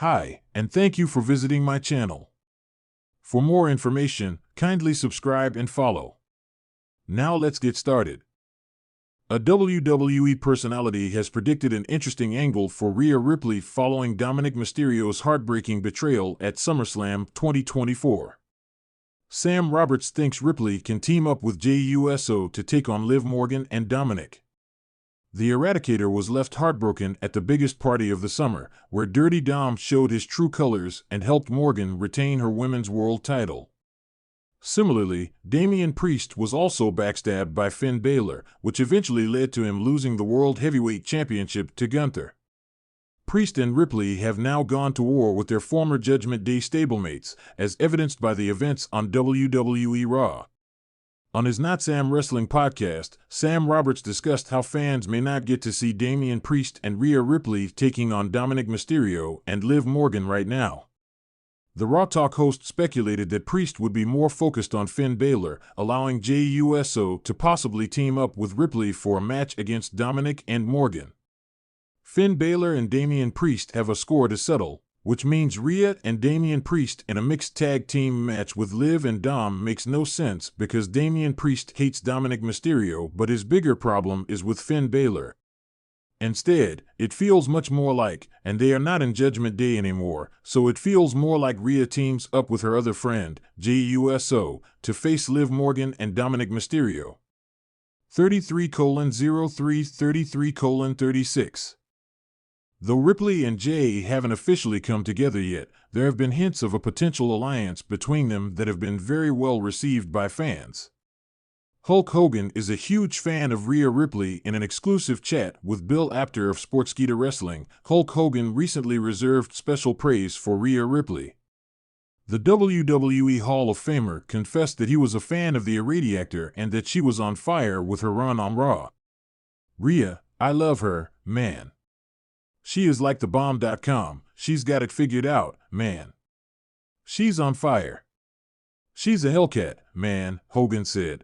Hi, and thank you for visiting my channel. For more information, kindly subscribe and follow. Now let's get started. A WWE personality has predicted an interesting angle for Rhea Ripley following Dominik Mysterio's heartbreaking betrayal at SummerSlam 2024. Sam Roberts thinks Ripley can team up with JUSO to take on Liv Morgan and Dominik. The Eradicator was left heartbroken at the biggest party of the summer, where Dirty Dom showed his true colors and helped Morgan retain her Women's World title. Similarly, Damian Priest was also backstabbed by Finn Balor, which eventually led to him losing the World Heavyweight Championship to Gunther. Priest and Ripley have now gone to war with their former Judgment Day stablemates, as evidenced by the events on WWE Raw. On his Not Sam Wrestling podcast, Sam Roberts discussed how fans may not get to see Damian Priest and Rhea Ripley taking on Dominik Mysterio and Liv Morgan right now. The Raw Talk host speculated that Priest would be more focused on Finn Balor, allowing JUSO to possibly team up with Ripley for a match against Dominik and Morgan. Finn Balor and Damian Priest have a score to settle, which means Rhea and Damian Priest in a mixed tag team match with Liv and Dom makes no sense because Damian Priest hates Dominik Mysterio, but his bigger problem is with Finn Balor. Instead, it feels much more like, and they are not in Judgment Day anymore, so it feels more like Rhea teams up with her other friend, JUSO, to face Liv Morgan and Dominik Mysterio. 33:03:33:36. Though Ripley and Jay haven't officially come together yet, there have been hints of a potential alliance between them that have been very well received by fans. Hulk Hogan is a huge fan of Rhea Ripley. In an exclusive chat with Bill Apter of Sportskeeda Wrestling, Hulk Hogan recently reserved special praise for Rhea Ripley. The WWE Hall of Famer confessed that he was a fan of the Eradicator and that she was on fire with her run on Raw. "Rhea, I love her, man. She is like the bomb.com, she's got it figured out, man. She's on fire. She's a Hellcat, man," Hogan said.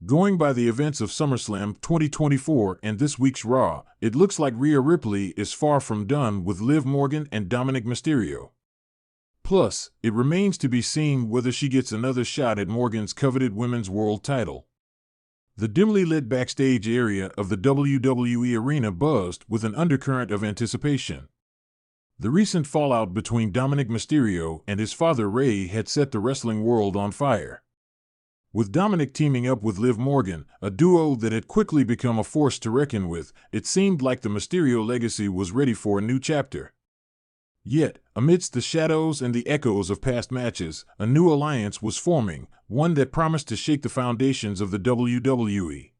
Going by the events of SummerSlam 2024 and this week's Raw, it looks like Rhea Ripley is far from done with Liv Morgan and Dominik Mysterio. Plus, it remains to be seen whether she gets another shot at Morgan's coveted Women's World title. The dimly lit backstage area of the WWE arena buzzed with an undercurrent of anticipation. The recent fallout between Dominik Mysterio and his father Ray had set the wrestling world on fire. With Dominik teaming up with Liv Morgan, a duo that had quickly become a force to reckon with, it seemed like the Mysterio legacy was ready for a new chapter. Yet, amidst the shadows and the echoes of past matches, a new alliance was forming, one that promised to shake the foundations of the WWE.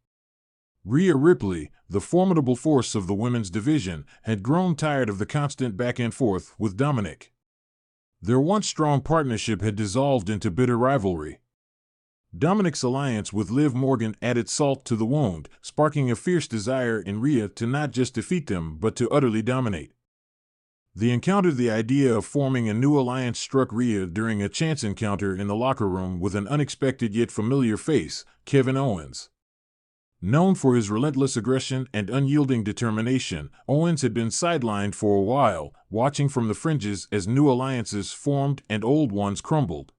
Rhea Ripley, the formidable force of the women's division, had grown tired of the constant back and forth with Dominik. Their once strong partnership had dissolved into bitter rivalry. Dominik's alliance with Liv Morgan added salt to the wound, sparking a fierce desire in Rhea to not just defeat them but to utterly dominate. The idea of forming a new alliance struck Rhea during a chance encounter in the locker room with an unexpected yet familiar face, Kevin Owens. Known for his relentless aggression and unyielding determination, Owens had been sidelined for a while, watching from the fringes as new alliances formed and old ones crumbled.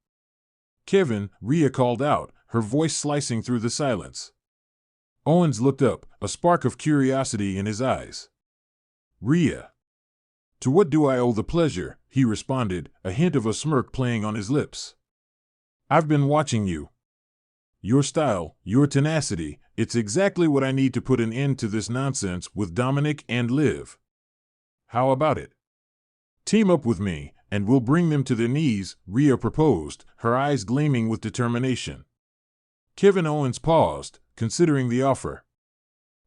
"Kevin," Rhea called out, her voice slicing through the silence. Owens looked up, a spark of curiosity in his eyes. "Rhea. To what do I owe the pleasure?" he responded, a hint of a smirk playing on his lips. "I've been watching you. Your style, your tenacity, it's exactly what I need to put an end to this nonsense with Dominik and Liv. How about it? Team up with me, and we'll bring them to their knees," Rhea proposed, her eyes gleaming with determination. Kevin Owens paused, considering the offer.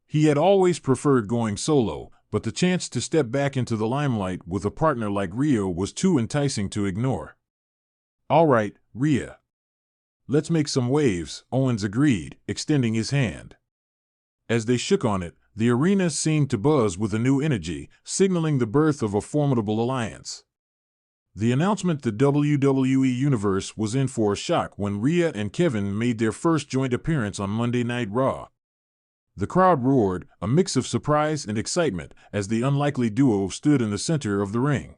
He had always preferred going solo, but the chance to step back into the limelight with a partner like Rhea was too enticing to ignore. "All right, Rhea. Let's make some waves," Owens agreed, extending his hand. As they shook on it, the arena seemed to buzz with a new energy, signaling the birth of a formidable alliance. The announcement the WWE Universe was in for a shock when Rhea and Kevin made their first joint appearance on Monday Night Raw. The crowd roared, a mix of surprise and excitement, as the unlikely duo stood in the center of the ring.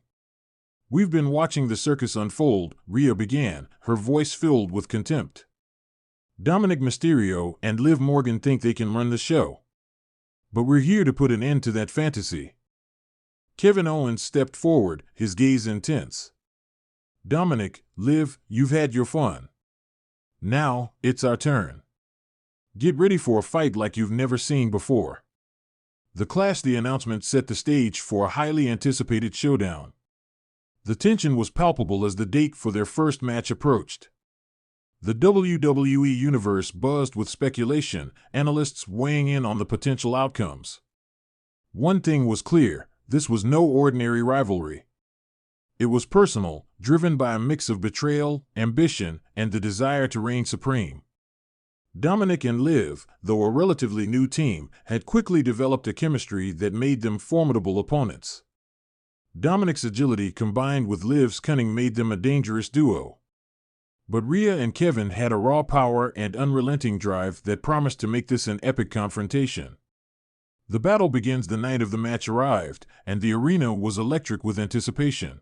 "We've been watching the circus unfold," Rhea began, her voice filled with contempt. "Dominik Mysterio and Liv Morgan think they can run the show. But we're here to put an end to that fantasy." Kevin Owens stepped forward, his gaze intense. "Dominik, Liv, you've had your fun. Now, it's our turn. Get ready for a fight like you've never seen before." The announcement set the stage for a highly anticipated showdown. The tension was palpable as the date for their first match approached. The WWE Universe buzzed with speculation, analysts weighing in on the potential outcomes. One thing was clear: this was no ordinary rivalry. It was personal, driven by a mix of betrayal, ambition, and the desire to reign supreme. Dominik and Liv, though a relatively new team, had quickly developed a chemistry that made them formidable opponents. Dominik's agility combined with Liv's cunning made them a dangerous duo. But Rhea and Kevin had a raw power and unrelenting drive that promised to make this an epic confrontation. The battle begins the night of the match arrived, and the arena was electric with anticipation.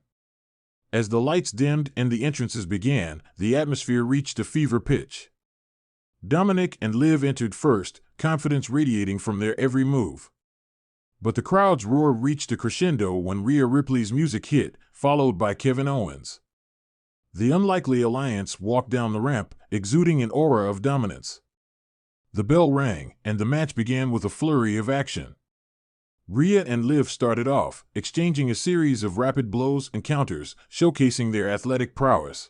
As the lights dimmed and the entrances began, the atmosphere reached a fever pitch. Dominik and Liv entered first, confidence radiating from their every move. But the crowd's roar reached a crescendo when Rhea Ripley's music hit, followed by Kevin Owens. The unlikely alliance walked down the ramp, exuding an aura of dominance. The bell rang, and the match began with a flurry of action. Rhea and Liv started off, exchanging a series of rapid blows and counters, showcasing their athletic prowess.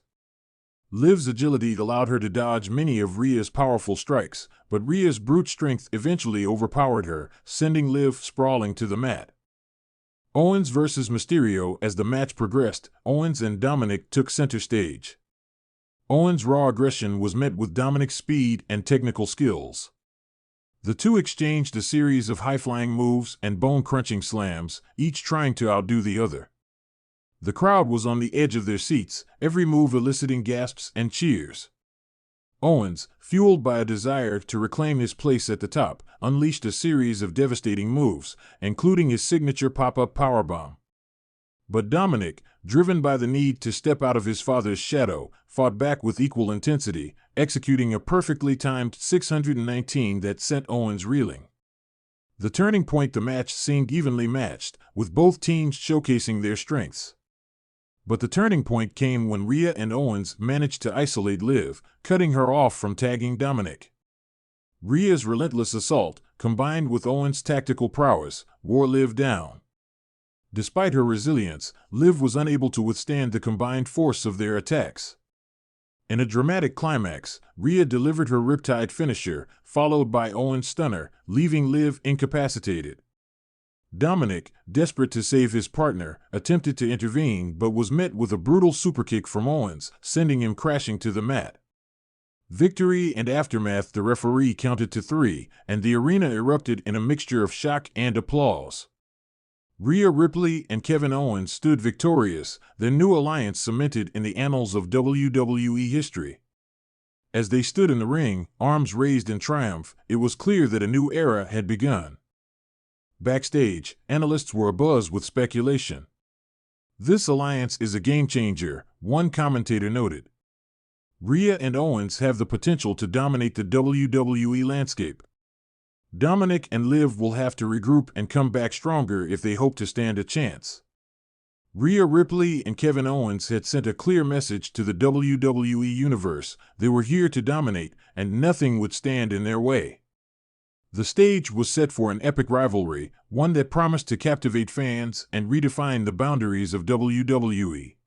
Liv's agility allowed her to dodge many of Rhea's powerful strikes, but Rhea's brute strength eventually overpowered her, sending Liv sprawling to the mat. Owens versus Mysterio. As the match progressed, Owens and Dominik took center stage. Owens' raw aggression was met with Dominik's speed and technical skills. The two exchanged a series of high-flying moves and bone-crunching slams, each trying to outdo the other. The crowd was on the edge of their seats, every move eliciting gasps and cheers. Owens, fueled by a desire to reclaim his place at the top, unleashed a series of devastating moves, including his signature pop-up powerbomb. But Dominik, driven by the need to step out of his father's shadow, fought back with equal intensity, executing a perfectly timed 619 that sent Owens reeling. The turning point: the match seemed evenly matched, with both teams showcasing their strengths. But the turning point came when Rhea and Owens managed to isolate Liv, cutting her off from tagging Dominik. Rhea's relentless assault, combined with Owens' tactical prowess, wore Liv down. Despite her resilience, Liv was unable to withstand the combined force of their attacks. In a dramatic climax, Rhea delivered her riptide finisher, followed by Owens' stunner, leaving Liv incapacitated. Dominik, desperate to save his partner, attempted to intervene but was met with a brutal superkick from Owens, sending him crashing to the mat. Victory and aftermath: the referee counted to 3, and the arena erupted in a mixture of shock and applause. Rhea Ripley and Kevin Owens stood victorious, their new alliance cemented in the annals of WWE history. As they stood in the ring, arms raised in triumph, it was clear that a new era had begun. Backstage, analysts were abuzz with speculation. "This alliance is a game-changer," one commentator noted. "Rhea and Owens have the potential to dominate the WWE landscape. Dominik and Liv will have to regroup and come back stronger if they hope to stand a chance." Rhea Ripley and Kevin Owens had sent a clear message to the WWE Universe: they were here to dominate, and nothing would stand in their way. The stage was set for an epic rivalry, one that promised to captivate fans and redefine the boundaries of WWE.